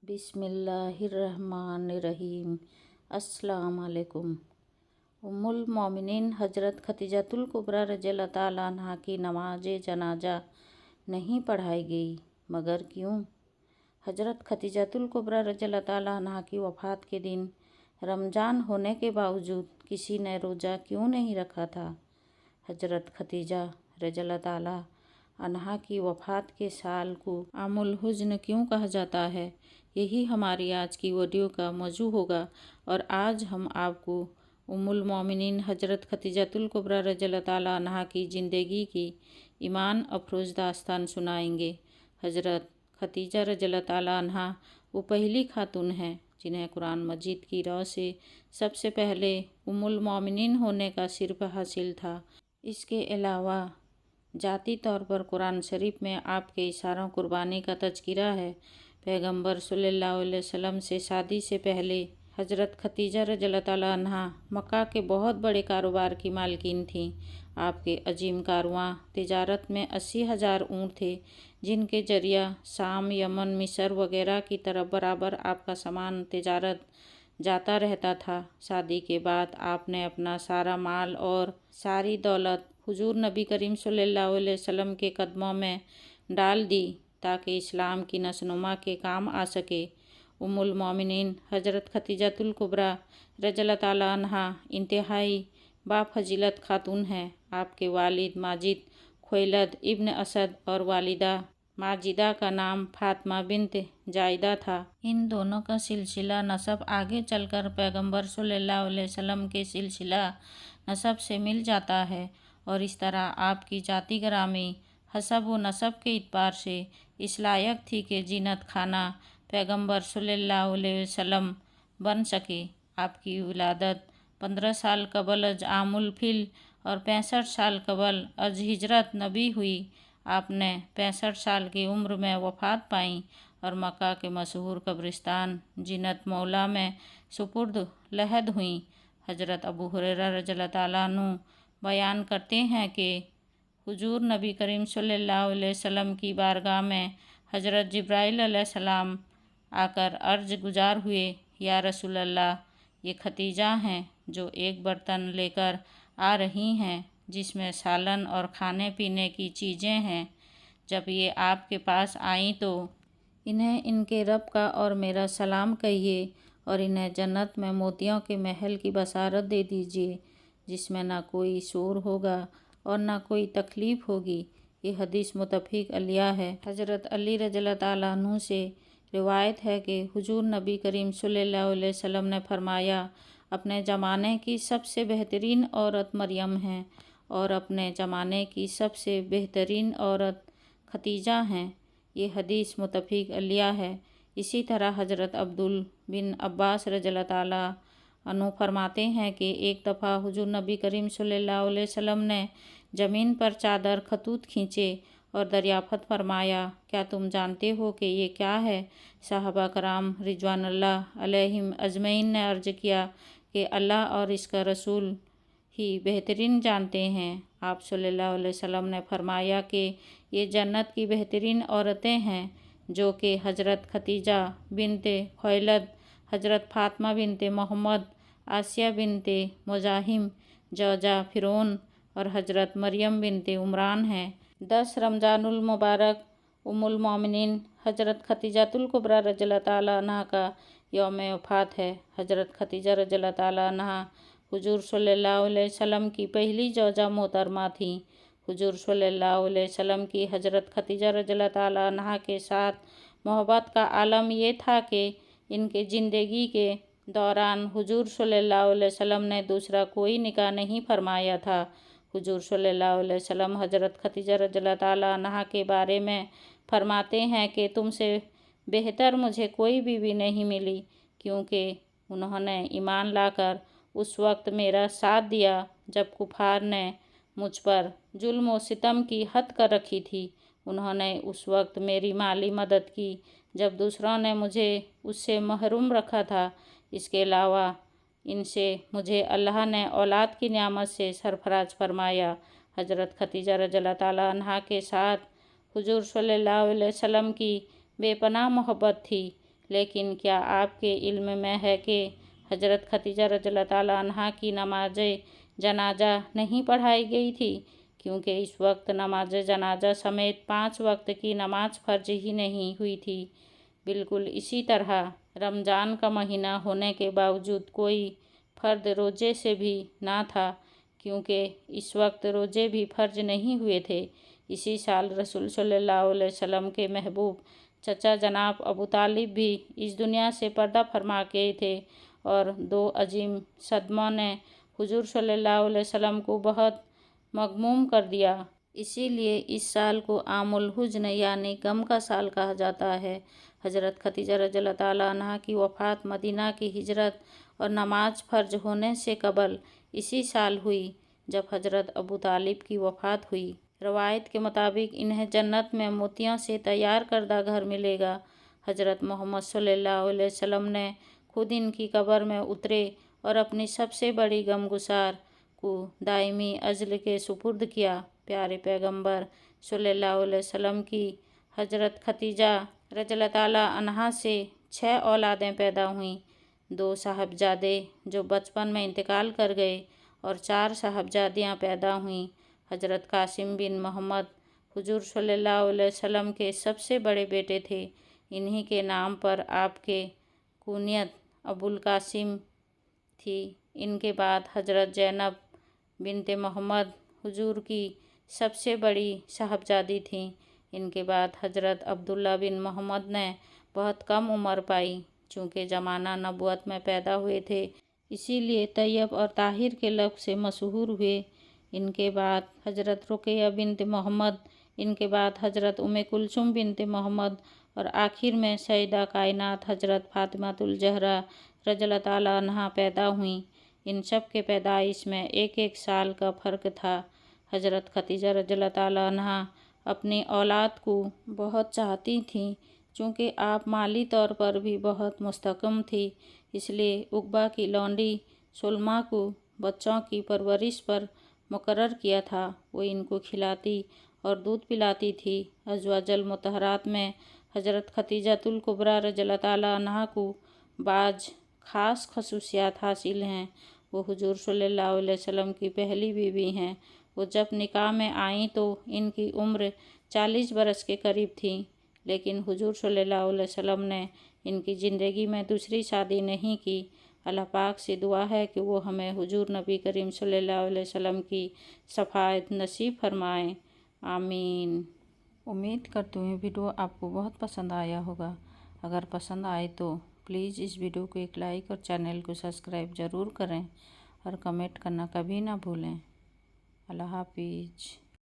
बिस्मिल्लाहिर्रहमानिर्रहीम। अस्सलाम वालेकुम। उम्मुल मोमिनीन हज़रत खदीजतुल कुबरा रज़ियल्लाहु ताला अन्हा की नमाज जनाजा नहीं पढ़ाई गई, मगर क्यों? हज़रत खदीजतुल कुबरा रज़ियल्लाहु ताला अन्हा की वफ़ात के दिन रमज़ान होने के बावजूद किसी ने रोज़ा क्यों नहीं रखा था? हज़रत खदीजा रज़ियल्लाहु ताला अन्हा की वफ़ात के साल को आमुल हुज़्न क्यों कहा जाता है? यही हमारी आज की वीडियो का मौजू होगा और आज हम आपको उम्मुल मोमिनीन हज़रत खदीजतुल कुबरा रज़ियल्लाहु ताला अन्हा की ज़िंदगी की ईमान अफरोज़ दास्तान सुनाएंगे। हज़रत खदीजा रज़ियल्लाहु ताला अन्हा वो पहली खातून हैं जिन्हें कुरान मजीद की रौ से सबसे पहले उम्मुल मोमिनीन होने का सिर्फ हासिल था। इसके अलावा जाती तौर पर कुरान शरीफ में आपके इशारों कुर्बानी का तज़किरा है। पैगंबर सल्लल्लाहु अलैहि वसल्लम से शादी से पहले हज़रत खदीजा रज़ियल्लाहु ताला अन्हा मक्का के बहुत बड़े कारोबार की मालकिन थीं। आपके अजीम कारवां तिजारत में 80,000 ऊँट थे, जिनके जरिया शाम, यमन, मिस्र वगैरह की तरफ बराबर आपका सामान तिजारत जाता रहता था। शादी के बाद आपने अपना सारा माल और सारी दौलत हुजूर नबी करीम सल्लल्लाहु अलैहि वसल्लम के कदमों में डाल दी ताकि इस्लाम की नशनुमा के काम आ सके। उम्मुल मोमिनीन हज़रत खदीजतुल कुबरा रज़ियल्लाहु ताला अन्हा इंतहाई बाफजीलत खातून हैं। आपके वालिद माजिद खुवैलद इब्न असद और वालिदा माजिदा का नाम फातिमा बिन्त जायदा था। इन दोनों का सिलसिला नसब आगे चलकर पैगंबर सल्लल्लाहु अलैहि वसल्लम के सिलसिला नसब से मिल जाता है और इस तरह आपकी जाति ग्रामी हसब व नसब के इतबार से इस लायक थी कि जीनत खाना पैगंबर सल्लल्लाहु अलैहि वसल्लम बन सके। आपकी विलादत 15 साल कबल अज आमुल फिल और 65 साल कबल अज हिजरत नबी हुई। आपने 65 साल की उम्र में वफ़ात पाई और मक्का के मशहूर कब्रिस्तान जिन्नत मौला में सुपुर्द लहद हुई। हज़रत अबू हुरैरा रज़ियल्लाहु ताला अन्हु बयान करते हैं कि हुजूर नबी करीम सल्लल्लाहु अलैहि वसल्लम की बारगाह में हज़रत जिब्राइल अलैहिस्सलाम आकर अर्ज गुजार हुए, या रसूल अल्लाह, ये खदीजा हैं जो एक बर्तन लेकर आ रही हैं जिसमें सालन और खाने पीने की चीज़ें हैं। जब ये आपके पास आईं तो इन्हें इनके रब का और मेरा सलाम कहिए और इन्हें जन्नत में मोतियों के महल की बशारत दे दीजिए जिसमें ना कोई शोर होगा और ना कोई तकलीफ़ होगी। ये हदीस मुत्तफ़िक़ अलैह है। हज़रत अली रज़ियल्लाहु ताला अन्हु से रिवायत है कि हुजूर नबी करीम सल्लल्लाहु अलैहि वसल्लम ने फरमाया, अपने ज़माने की सबसे बेहतरीन औरत मरियम है और अपने ज़माने की सबसे बेहतरीन औरत खदीजा हैं। ये हदीस मुत्तफ़िक़ अलैह है। इसी तरह हज़रत अब्दुल बिन अब्बास रज़ियल्लाहु ताला अन्हु फरमाते हैं कि एक दफ़ा हुजूर नबी करीम सल्लल्लाहु अलैहि वसल्लम ने ज़मीन पर चादर खतूत खींचे और दरियाफ़त फरमाया, क्या तुम जानते हो कि ये क्या है? सहाबा कराम रिज़वानुल्लाह अलैहिम अजमईन ने अर्ज़ किया कि अल्लाह और इसका रसूल ही बेहतरीन जानते हैं। आप सल्लल्लाहु अलैहि वसल्लम ने फरमाया कि ये जन्नत की बेहतरीन औरतें हैं जो कि हज़रत खदीजा बिन्ते खुवैलद, हज़रत फातिमा बिन्ते मोहम्मद, आसिया बिन्ते मुज़ाहिम, जौजा फ़िरौन और हज़रत मरियम बिन्ते उमरान हैं। 10 रमज़ानुल मुबारक उम्मुल मोमिनीन हज़रत खदीजतुल कुबरा रज़ियल्लाहु ताला अन्हा का यौम वफ़ात है। हज़रत खदीजा रज़ियल्लाहु ताला अन्हा हुजूर सल्लल्लाहु अलैहि वसल्लम की पहली जौजा मोहतरमा थीं। हुजूर सल्लल्लाहु अलैहि वसल्लम की हज़रत खदीजा रज़ियल्लाहु ताला अन्हा के साथ मोहब्बत का आलम ये था कि इनके ज़िंदगी के दौरान हुजूर सल्लल्लाहु अलैहि वसल्लम ने दूसरा कोई निकाह नहीं फरमाया था। हुजूर सल्लल्लाहु अलैहि वसल्लम हज़रत खदीजा रज़ियल्लाहु ताला अन्हा के बारे में फरमाते हैं कि तुमसे बेहतर मुझे कोई बीवी नहीं मिली, क्योंकि उन्होंने ईमान लाकर उस वक्त मेरा साथ दिया जब कुफार ने मुझ पर जुल्म व सितम की हद कर रखी थी। उन्होंने उस वक्त मेरी माली मदद की जब दूसरों ने मुझे उससे महरूम रखा था। इसके अलावा इनसे मुझे अल्लाह ने औलाद की नियामत से सरफराज फरमाया। हज़रत खदीजा रज़ियल्लाहु ताला अन्हा के साथ हुजूर सल्लल्लाहु अलैहि वसल्लम की बेपनाह मोहब्बत थी, लेकिन क्या आपके इल्म में है कि हज़रत खदीजा रज़ियल्लाहु ताला अन्हा की नमाज जनाजा नहीं पढ़ाई गई थी, क्योंकि इस वक्त नमाज जनाजा समेत 5 वक्त की नमाज फ़र्ज ही नहीं हुई थी। बिल्कुल इसी तरह रमज़ान का महीना होने के बावजूद कोई फ़र्द रोज़े से भी ना था, क्योंकि इस वक्त रोज़े भी फ़र्ज नहीं हुए थे। इसी साल रसूल सल्लल्लाहु अलैहि वसल्लम के महबूब चचा जनाब अबू तालिब भी इस दुनिया से पर्दा फरमा गए थे और 2 अजीम सदमों ने हुजूर सल्लल्लाहु अलैहि वसल्लम को बहुत मगमूम कर दिया। इसीलिए इस साल को आमुल हुज़्न यानी गम का साल कहा जाता है। हज़रत खदीजा रज़ियल्लाहु ताला अन्हा की वफ़ात मदीना की हिजरत और नमाज फ़र्ज होने से कबल इसी साल हुई जब हज़रत अबू तालिब की वफ़ात हुई। रवायत के मुताबिक इन्हें जन्नत में मोतियों से तैयार करदा घर मिलेगा। हज़रत मोहम्मद सल्लल्लाहु अलैहि वसल्लम ने खुद इनकी कब्र में उतरे और अपनी सबसे बड़ी गमगुसार को दायमी अज़ल के सुपुर्द किया। प्यारे पैगंबर सल्लल्लाहु अलैहि वसल्लम की हज़रत खदीजा रज़ियल्लाहु ताला अन्हा से 6 औलादें पैदा हुईं। 2 साहबजादे जो बचपन में इंतकाल कर गए और 4 साहबजादियाँ पैदा हुईं। हज़रत कासिम बिन मोहम्मद हुजूर सल्लल्लाहु अलैहि वसल्लम के सबसे बड़े बेटे थे। इन्हीं के नाम पर आपके कुनियत अबुल कासिम थी। इनके बाद हज़रत ज़ैनब बिनते मोहम्मद हुजूर की सबसे बड़ी साहबजादी थीं। इनके बाद हज़रत अब्दुल्ला बिन मोहम्मद ने बहुत कम उम्र पाई। चूँकि ज़माना नबुवत में पैदा हुए थे, इसीलिए तैयब और ताहिर के लफ़्ज़ से मशहूर हुए। इनके बाद हज़रत रुक़ैया बिनते मोहम्मद, इनके बाद हज़रत उम्मे कुलसूम बिनते मोहम्मद और आखिर में सैयदा कायनात हज़रत फ़ातिमातुल ज़हरा रज़ियल्लाहु ताला अन्हा पैदा हुईं। इन सब के पैदाइश में 1-1 साल का फ़र्क था। हज़रत खदीजा रज़ियल्लाहु ताला अन्हा अपनी औलाद को बहुत चाहती थीं। चूँकि आप माली तौर पर भी बहुत मुस्तकम थी, इसलिए उक़बा की लौंडी सुलमा को बच्चों की परवरिश पर मुकर्रर किया था। वो इनको खिलाती और दूध पिलाती थी। अज़वाजुल मुतहहरात में हज़रत खदीजतुल कुबरा रज़ियल्लाहु ताला अन्हा को बाज़ ख़ास ख़ुसूसियात हासिल हैं। वो हुजूर सल्लल्लाहु अलैहि वसल्लम की पहली बीवी हैं। वो जब निकाह में आईं तो इनकी उम्र 40 बरस के करीब थी, लेकिन हुजूर सल्लल्लाहु अलैहि वसल्लम ने इनकी ज़िंदगी में दूसरी शादी नहीं की। अल्लाह पाक से दुआ है कि वो हमें हुजूर नबी करीम सल्लल्लाहु अलैहि वसल्लम की शफ़ाअत नसीब फरमाएँ। आमीन। उम्मीद करती हूँ वीडियो आपको बहुत पसंद आया होगा। अगर पसंद आए तो प्लीज़ इस वीडियो को एक लाइक और चैनल को सब्सक्राइब ज़रूर करें और कमेंट करना कभी ना भूलें। अल्लाह हाफिज़।